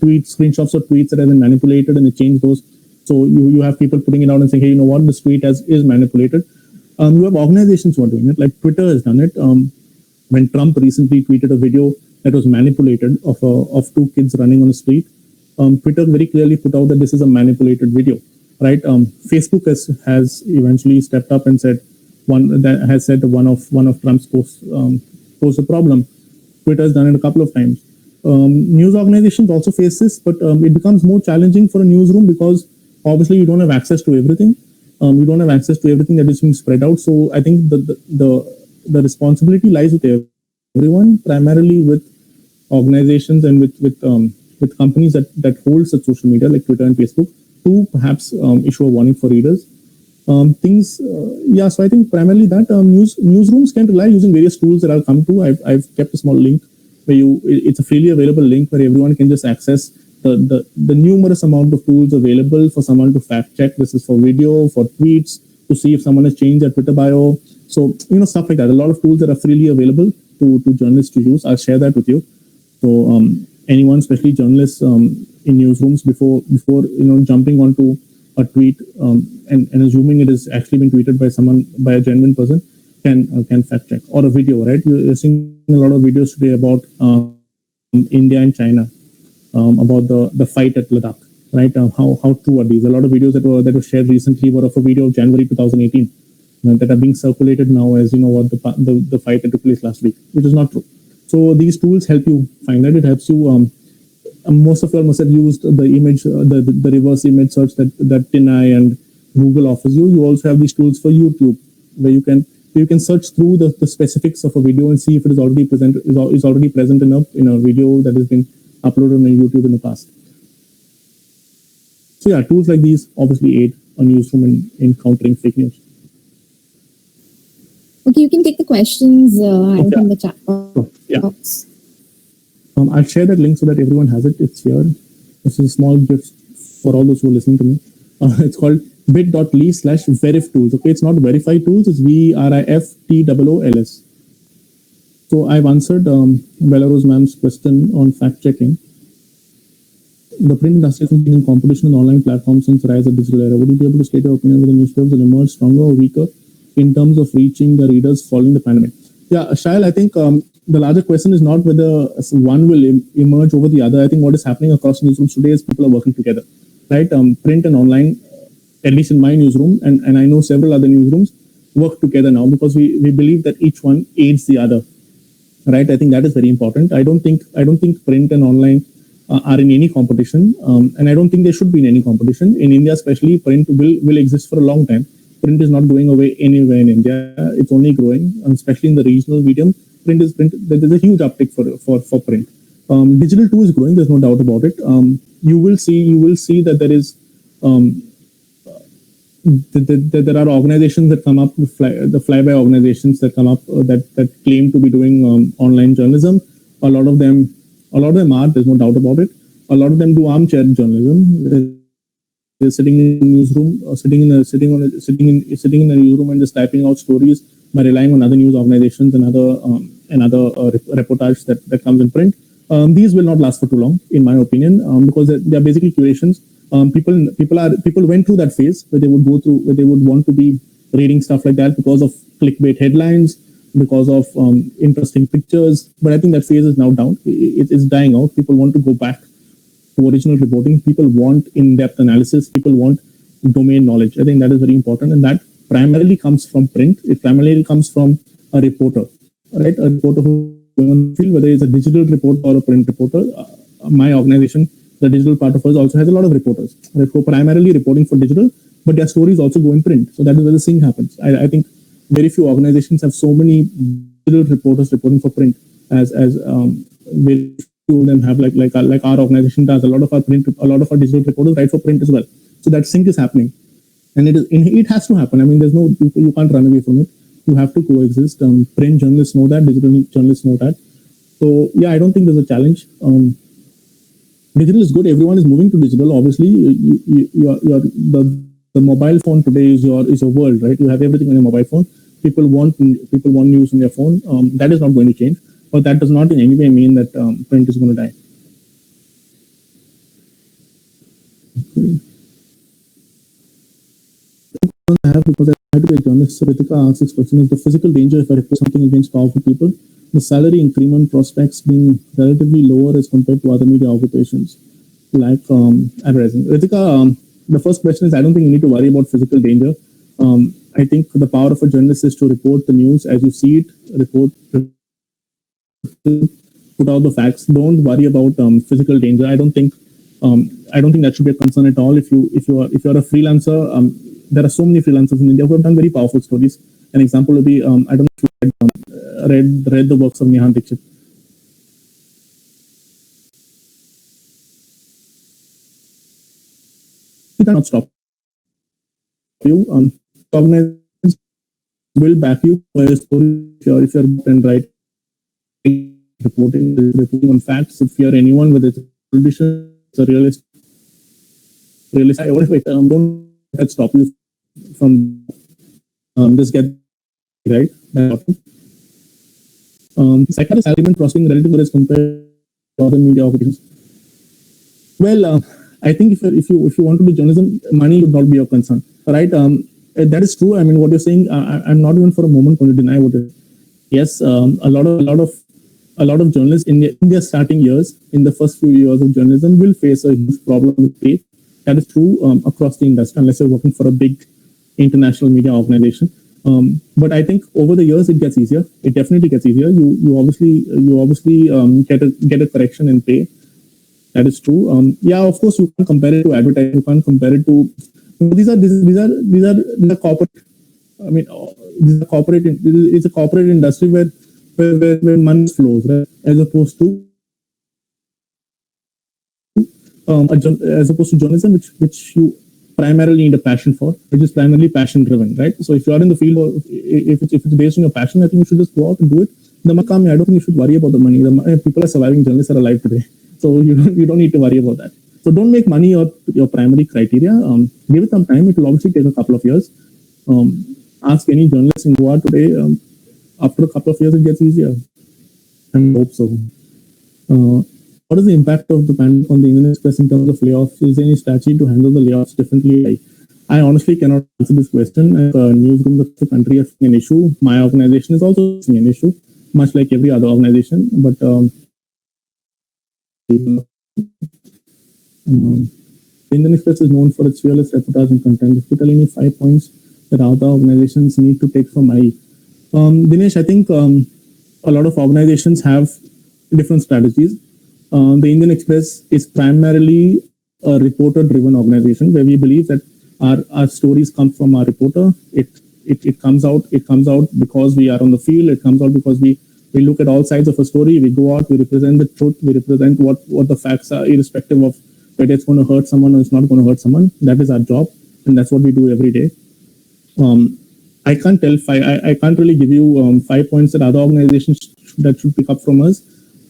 Screenshots of tweets that have been manipulated, and they change those. So you have people putting it out and saying, hey, you know what, this tweet is manipulated. You have organizations who are doing it, like Twitter has done it. When Trump recently tweeted a video that was manipulated of two kids running on the street, Twitter very clearly put out that this is a manipulated video, right? Facebook has eventually stepped up and said one of Trump's posts posed a problem. Twitter has done it a couple of times. News organizations also face this, but it becomes more challenging for a newsroom because obviously you don't have access to everything. You don't have access to everything that is being spread out. So I think the responsibility lies with everyone, primarily with organizations and with companies that hold such social media like Twitter and Facebook, to perhaps issue a warning for readers. So I think primarily that newsrooms can rely using various tools that I'll come to. I've kept a small link where it's a freely available link where everyone can just access the numerous amount of tools available for someone to fact check. This is for video, for tweets, to see if someone has changed their Twitter bio. So, stuff like that. A lot of tools that are freely available to journalists to use. I'll share that with you. So anyone, especially journalists in newsrooms, before jumping onto a tweet and assuming it has actually been tweeted by a genuine person, can fact check. Or a video, right? You're seeing a lot of videos today about India and China, about the fight at Ladakh, right? How true are these? A lot of videos that were shared recently were of a video of January 2018 that are being circulated now as what the fight that took place last week, which is not true. So these tools help you find that. It helps you. Most of you must have used the image, the reverse image search that TinEye and Google offers you. You also have these tools for YouTube where you can search through the specifics of a video and see if it is already present in a video that has been uploaded on YouTube in the past. So yeah, tools like these obviously aid a newsroom in countering fake news. Okay, you can take the questions from the chat box. I'll share that link so that everyone has it. It's here. This is a small gift for all those who are listening to me. It's called bit.ly/veriftools. Okay, it's not verify tools, it's VRIFTOOLS. So I've answered Belarus ma'am's question on fact checking. The print industry has been in competition with online platforms since rise of digital era. Would you be able to state your opinion whether newspapers will emerge stronger or weaker in terms of reaching the readers following the pandemic? Yeah, Shahil, I think the larger question is not whether one will emerge over the other. I think what is happening across newsrooms today is people are working together, right? Print and online, at least in my newsroom, and I know several other newsrooms, work together now because we believe that each one aids the other, right? I think that is very important. I don't think print and online are in any competition, and I don't think they should be in any competition. In India especially, print will exist for a long time. Print is not going away anywhere in India. It's only growing, especially in the regional medium. Print. There's a huge uptick for print. Digital too is growing. There's no doubt about it. You will see that there is there are organizations that come up, the flyby organizations that come up that claim to be doing online journalism. A lot of them are. There's no doubt about it. A lot of them do armchair journalism. They're sitting in a newsroom, sitting in a newsroom and just typing out stories by relying on other news organizations and other reportage that comes in print. These will not last for too long, in my opinion, because they are basically curations. People went through that phase where they would want to be reading stuff like that because of clickbait headlines, because of interesting pictures. But I think that phase is now down. It's dying out. People want to go back to original reporting. People want in-depth analysis. People want domain knowledge. I think that is very important, and that primarily comes from print. It primarily comes from a reporter, right? A reporter who feel whether it's a digital reporter or a print reporter. My organization, the digital part of us, also has a lot of reporters who are primarily reporting for digital, but their stories also go in print. So that is where the thing happens. I think very few organizations have so many digital reporters reporting for print as very of them have like our organization does. A lot of our digital reporters write for print as well. So that sync is happening, and it has to happen. I mean, there's no you can't run away from it. You have to coexist. Print journalists know that. Digital journalists know that. So yeah, I don't think there's a challenge. Digital is good. Everyone is moving to digital. Obviously, the mobile phone today is your world, right? You have everything on your mobile phone. People want news on their phone. That is not going to change, but that does not in any way mean that print is going to die. Okay. I have, because I had to be a journalist. So Ritika asks this question: is the physical danger if I report something against powerful people? The salary increment prospects being relatively lower as compared to other media occupations like advertising. Ritika, the first question is, I don't think you need to worry about physical danger. I think the power of a journalist is to report the news as you see it, put out the facts. Don't worry about physical danger. I don't think that should be a concern at all. If you're a freelancer, there are so many freelancers in India who have done very powerful stories. An example would be, I don't know if you read the works of Neha Dixit. You cannot stop you. Organizations will back you for a story if you're and right reporting on facts. If you're anyone with a politician, it's a realist. Don't let stop you from just get right. Second is salary processing relative as compared to other media occupations. Well, I think if you want to do journalism, money would not be your concern, right? That is true. I mean, what you're saying, I'm not even for a moment going to deny what it is. Yes, a lot of journalists in their starting years, in the first few years of journalism, will face a huge problem with pay. That is true across the industry, unless you're working for a big international media organization. But I think over the years it gets easier. It definitely gets easier. You obviously get a correction in pay. That is true. Yeah, of course you can't compare it to advertising. You can't compare it to these are corporate. I mean, these are corporate. It's a corporate industry where money flows, right? As opposed to journalism, which you primarily need a passion for, which is primarily passion driven, right? So if you are in the field, or if it's based on your passion, I think you should just go out and do it. The money comes. I don't think you should worry about the money. People are surviving. Journalists are alive today, so you don't need to worry about that. So don't make money your primary criteria. Give it some time. It will obviously take a couple of years. Ask any journalist in Goa today. After a couple of years, it gets easier. I hope so. What is the impact of the pandemic on the Indian Express in terms of layoffs? Is there any strategy to handle the layoffs differently? I honestly cannot answer this question. Newsrooms of the country are facing an issue. My organization is also facing an issue, much like every other organization. But Indian Express is known for its fearless reportage and content. If you tell me 5 points that other organizations need to take from IE. Dinesh, I think a lot of organizations have different strategies. The Indian Express is primarily a reporter-driven organization where we believe that our stories come from our reporter. It comes out because we are on the field. It comes out because we look at all sides of a story. We go out, we represent the truth, we represent what the facts are, irrespective of whether it's going to hurt someone or it's not going to hurt someone. That is our job, and that's what we do every day. I can't really give you 5 points that other organizations that should pick up from us.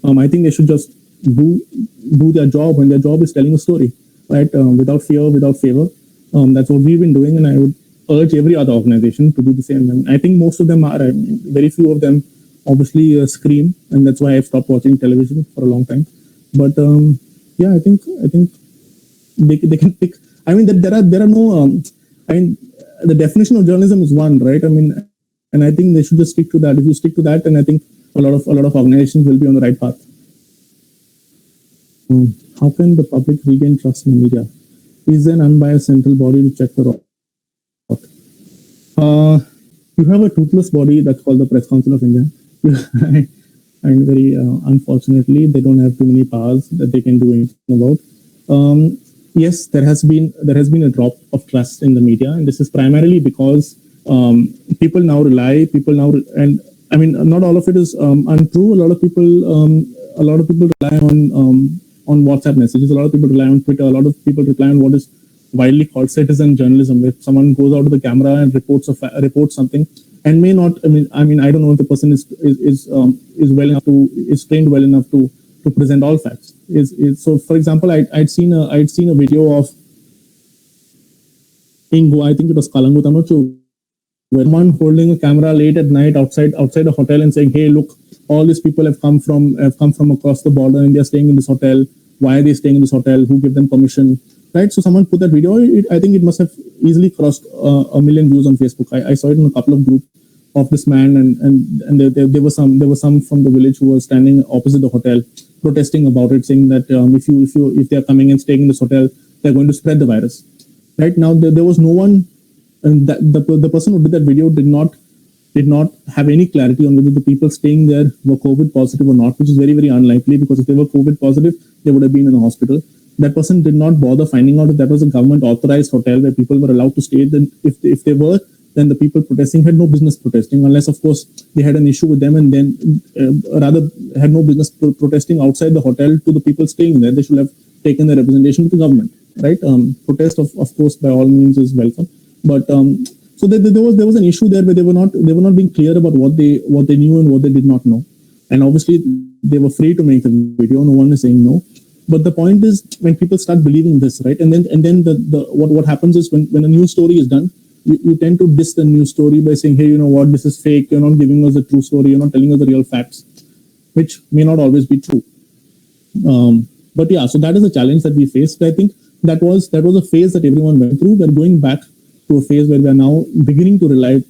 I think they should just do their job, and their job is telling a story, right? Without fear, without favor. That's what we've been doing, and I would urge every other organization to do the same. I think most of them are. Very few of them obviously scream, and that's why I've stopped watching television for a long time. But yeah, I think they can pick. I mean, there are no. I mean, the definition of journalism is one, right? I mean, and I think they should just stick to that. If you stick to that, then I think a lot of organizations will be on the right path. How can the public regain trust in media? Is there an unbiased central body to check the report? You have a toothless body that's called the Press Council of India. And very unfortunately, they don't have too many powers that they can do anything about. Yes, there has been a drop of trust in the media, and this is primarily because people now, and I mean, not all of it is untrue. A lot of people a lot of people rely on WhatsApp messages. A lot of people rely on Twitter. A lot of people rely on what is widely called citizen journalism, where someone goes out to the camera and reports something, and may not. I mean, I don't know if the person is well enough is trained well enough to present all facts. So, for example, I'd seen a video of in Goa, I think it was Kalangut, I'm not sure, where someone holding a camera late at night outside a hotel and saying, "Hey, look, all these people have come from across the border and they're staying in this hotel. Why are they staying in this hotel? Who gave them permission?" Right? So someone put that video. I think it must have easily crossed a million views on Facebook. I saw it in a couple of groups of this man, and there were some from the village who were standing opposite the hotel protesting about it, saying that if they are coming and staying in this hotel, they're going to spread the virus. Right now, there was no one, and the person who did that video did not have any clarity on whether the people staying there were COVID positive or not, which is very, very unlikely, because if they were COVID positive, they would have been in a hospital. That person did not bother finding out if that was a government authorized hotel where people were allowed to stay. Then if they were, then the people protesting had no business protesting, unless of course they had an issue with them, and then rather had no business protesting outside the hotel to the people staying there. They should have taken their representation to the government, right? Protest of course by all means is welcome, but so there was an issue there where they were not being clear about what they knew and what they did not know, and obviously they were free to make the video. No one is saying no. But the point is, when people start believing this, right, and then what happens is when a news story is done, you tend to diss the news story by saying, "Hey, you know what, this is fake. You're not giving us the true story. You're not telling us the real facts," which may not always be true. But yeah, so that is a challenge that we faced. I think that was a phase that everyone went through. We're going back to a phase where we are now beginning to rely.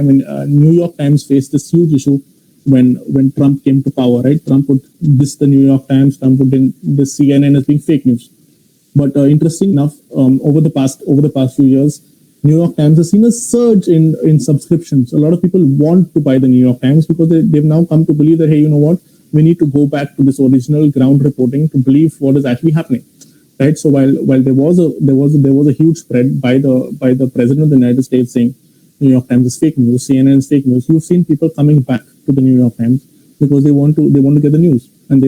I mean, New York Times faced this huge issue when Trump came to power, right? Trump would diss the New York Times, Trump would diss CNN as being fake news. But interesting enough, over the past few years, New York Times has seen a surge in subscriptions. A lot of people want to buy the New York Times because they've now come to believe that, hey, you know what, we need to go back to this original ground reporting to believe what is actually happening, right? So while there was a huge spread by the president of the United States saying New York Times is fake news, CNN is fake news, you've seen people coming back to the New York Times because they want to get the news, and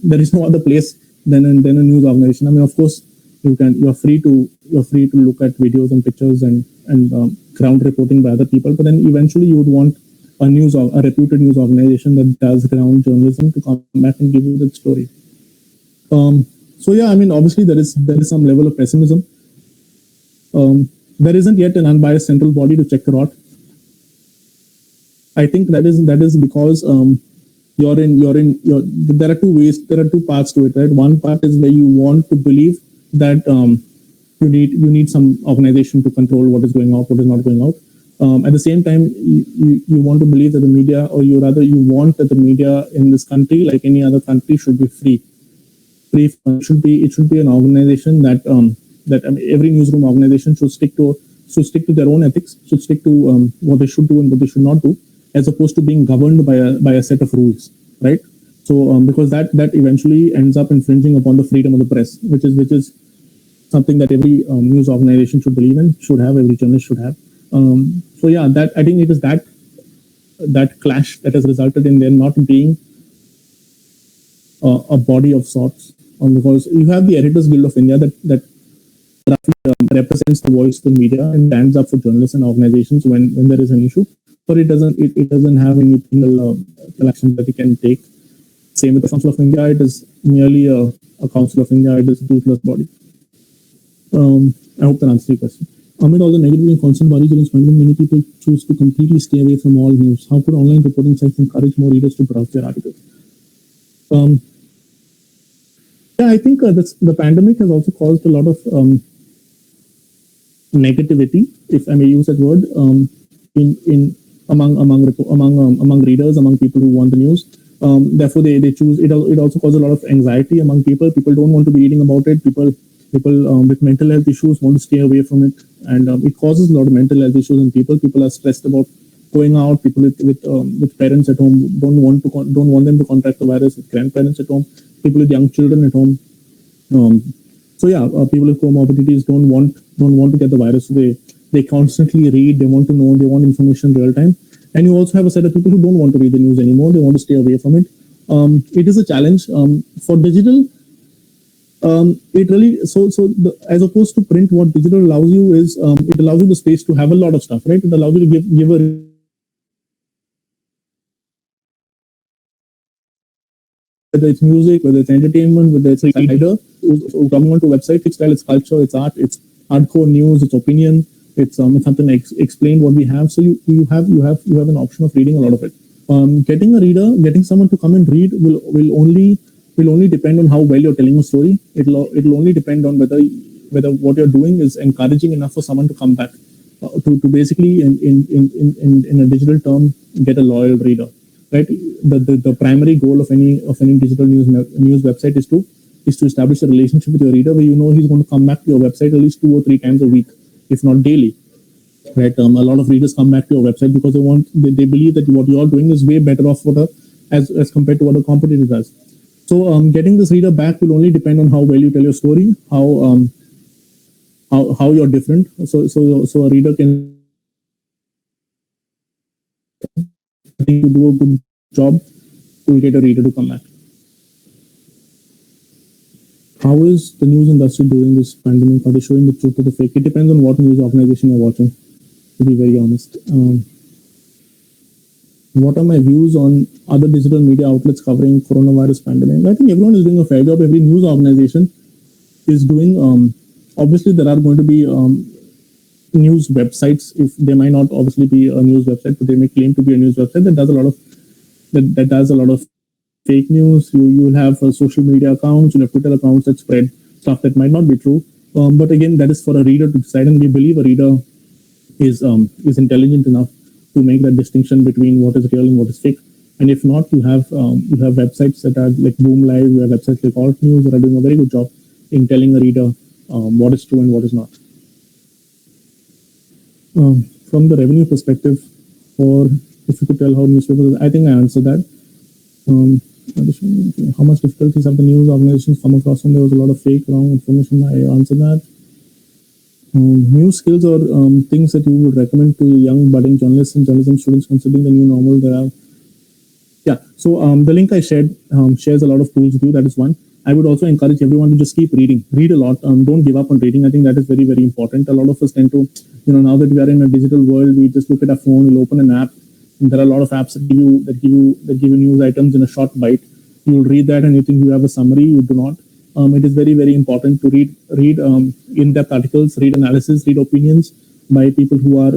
there is no other place than a news organization. I mean, of course, you're free to look at videos and pictures and ground reporting by other people, but then eventually you would want a reputed news organization that does ground journalism to come back and give you that story. So yeah, I mean, obviously there is some level of pessimism. There isn't yet an unbiased central body to check the rot. I think that is because there are two parts to it, right? One part is where you want to believe that you need some organization to control what is going out, what is not going out. At the same time, you want to believe that the media, or you want that the media in this country, like any other country, should be free. It should be an organization that every newsroom organization should stick to their own ethics, should stick to what they should do and what they should not do, as opposed to being governed by a set of rules, right? So because that eventually ends up infringing upon the freedom of the press, which is something that every news organization should believe in, should have, every journalist should have. So yeah, that I think it is that clash that has resulted in there not being a body of sorts, because you have the Editors Guild of India that represents the voice of the media and stands up for journalists and organizations when there is an issue, but it doesn't have any penal action that it can take. Same with the Council of India. It is merely a Council of India. It is a toothless body. I hope that answers your question. Amid all the negativity and constant body killings, many people choose to completely stay away from all news. How could online reporting sites encourage more readers to browse their articles? Yeah, I think the pandemic has also caused a lot of negativity, if I may use that word, among readers, among people who want the news. Therefore, they choose it. It also causes a lot of anxiety among people. People don't want to be reading about it. People with mental health issues want to stay away from it, and it causes a lot of mental health issues in people. People are stressed about going out. People with parents at home don't want them to contract the virus. With grandparents at home, people with young children at home. So yeah, people with comorbidities don't want to get the virus. So they constantly read. They want to know. They want information real time. And you also have a set of people who don't want to read the news anymore. They want to stay away from it. it is a challenge for digital. It really as opposed to print, what digital allows you is it allows you the space to have a lot of stuff, right? It allows you to give a whether it's music, whether it's entertainment, whether it's a writer who's coming onto a website, it's style, it's culture, it's art, it's hardcore news, it's opinion, it's something like explain what we have. So you have an option of reading a lot of it. Getting a reader, getting someone to come and read will only depend on how well you're telling a story. It'll only depend on whether what you're doing is encouraging enough for someone to come back to basically in a digital term get a loyal reader. Right, the primary goal of any digital news website is to establish a relationship with your reader where you know he's going to come back to your website at least 2 or 3 times a week, if not daily. Right, a lot of readers come back to your website because they believe that what you're doing is way better off as compared to what a competitor does. So getting this reader back will only depend on how well you tell your story, how you're different. So a reader can to do a good job to get a reader to come back. How is the news industry during this pandemic? Are they showing the truth or the fake? It depends on what news organization you're watching, to be very honest. What are my views on other digital media outlets covering coronavirus pandemic? I think everyone is doing a fair job. Every news organization is doing. Obviously, there are going to be news websites. If they might not obviously be a news website, but they may claim to be a news website that does a lot of fake news. You will have social media accounts, you have Twitter accounts that spread stuff that might not be true. But again, that is for a reader to decide, and we believe a reader is intelligent enough to make that distinction between what is real and what is fake. And if not, you have websites that are like Boom Live, you have websites like Alt News that are doing a very good job in telling a reader what is true and what is not. From the revenue perspective, or if you could tell how newspapers, I think I answered that. How much difficulties have the news organizations come across when there was a lot of fake, wrong information? I answered that. New skills or things that you would recommend to young budding journalists and journalism students considering the new normal. So the link I shared shares a lot of tools with you. That is one. I would also encourage everyone to just keep reading. Read a lot. Don't give up on reading. I think that is very, very important. A lot of us tend to, now that we are in a digital world, we just look at our phone, we'll open an app, and there are a lot of apps that give you news items in a short bite. You'll read that and you think you have a summary. You do not. It is very, very important to read in-depth articles, read analysis, read opinions by people who are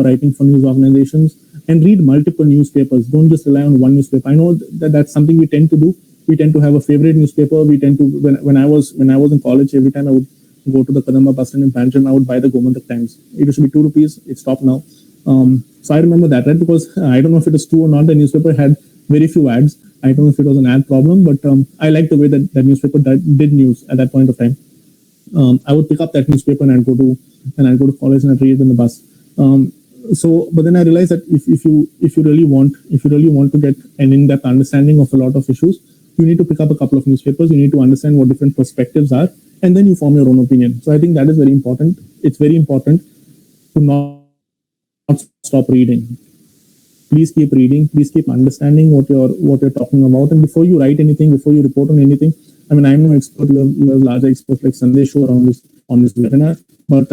writing for news organizations, and read multiple newspapers. Don't just rely on one newspaper. I know that that's something we tend to do. We tend to have a favorite newspaper. We tend to when I was in college, every time I would go to the Kadamba bus stand in Panjim, I would buy the Gomantak Times. It used to be 2 rupees. It stopped now. So I remember that, right? Because I don't know if it is true or not. The newspaper had very few ads. I don't know if it was an ad problem, but I liked the way that newspaper did news at that point of time. I would pick up that newspaper and I'd go to college and I'd read it in the bus. But then I realized that if you really want to get an in-depth understanding of a lot of issues, you need to pick up a couple of newspapers. You need to understand what different perspectives are, and then you form your own opinion. So I think that is very important. It's very important to not stop reading. Please keep reading. Please keep understanding what you're talking about. And before you write anything, before you report on anything, I mean, I'm no expert. You have larger experts like Sandesh who are on this webinar. But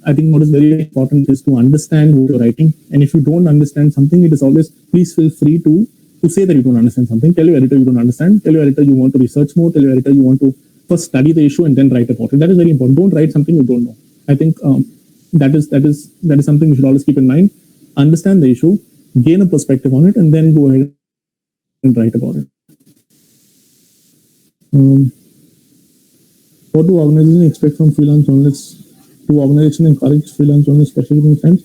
I think what is very important is to understand what you're writing. And if you don't understand something, it is always, please feel free to say that you don't understand something. Tell your editor you don't understand. Tell your editor you want to research more. Tell your editor you want to first study the issue and then write about it. That is very important. Don't write something you don't know. I think that is something we should always keep in mind. Understand the issue, gain a perspective on it, and then go ahead and write about it. What do organizations expect from freelance journalists? Do organizations encourage freelance journalists, especially in times?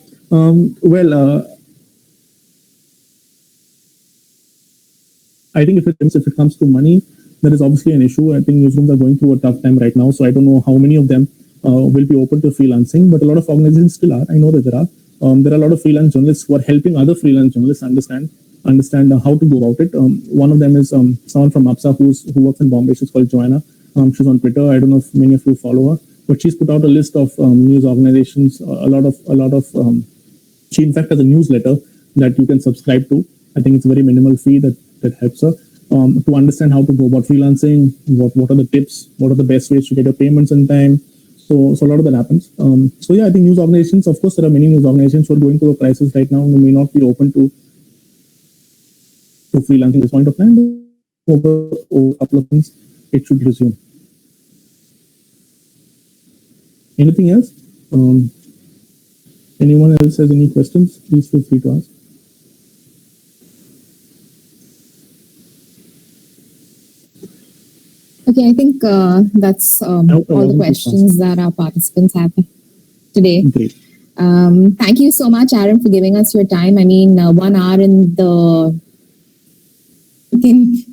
I think if it comes to money, there is obviously an issue. I think newsrooms are going through a tough time right now, so I don't know how many of them will be open to freelancing, but a lot of organizations still are. I know that there are. There are a lot of freelance journalists who are helping other freelance journalists understand how to go about it. One of them is someone from APSA who works in Bombay. She's called Joanna. She's on Twitter. I don't know if many of you follow her, but she's put out a list of news organizations. She in fact has a newsletter that you can subscribe to. I think it's a very minimal fee that helps her. to understand how to go about freelancing, what are the tips, what are the best ways to get your payments in time. So a lot of that happens. So yeah, I think news organizations, of course, there are many news organizations who are going through a crisis right now and may not be open to freelancing at this point of time. But over a couple of months, it should resume. Anything else? Anyone else has any questions? Please feel free to ask. Okay, I think that's all the questions that our participants have today. Great. Thank you so much, Aaron, for giving us your time. I mean, 1 hour in the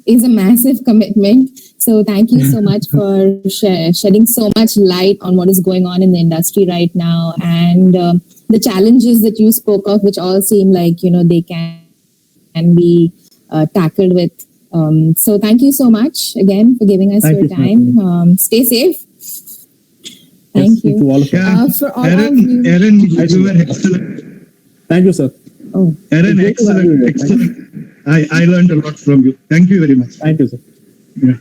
is a massive commitment. So thank you so much for shedding so much light on what is going on in the industry right now and the challenges that you spoke of, which all seem like, you know, they can be tackled with. So thank you so much again for giving us your time. Stay safe. Thank you. To all of you. For all Aaron, of you. Aaron, you were excellent. Thank you, sir. Oh. Aaron, excellent. I learned a lot from you. Thank you very much. Thank you, sir. Yeah.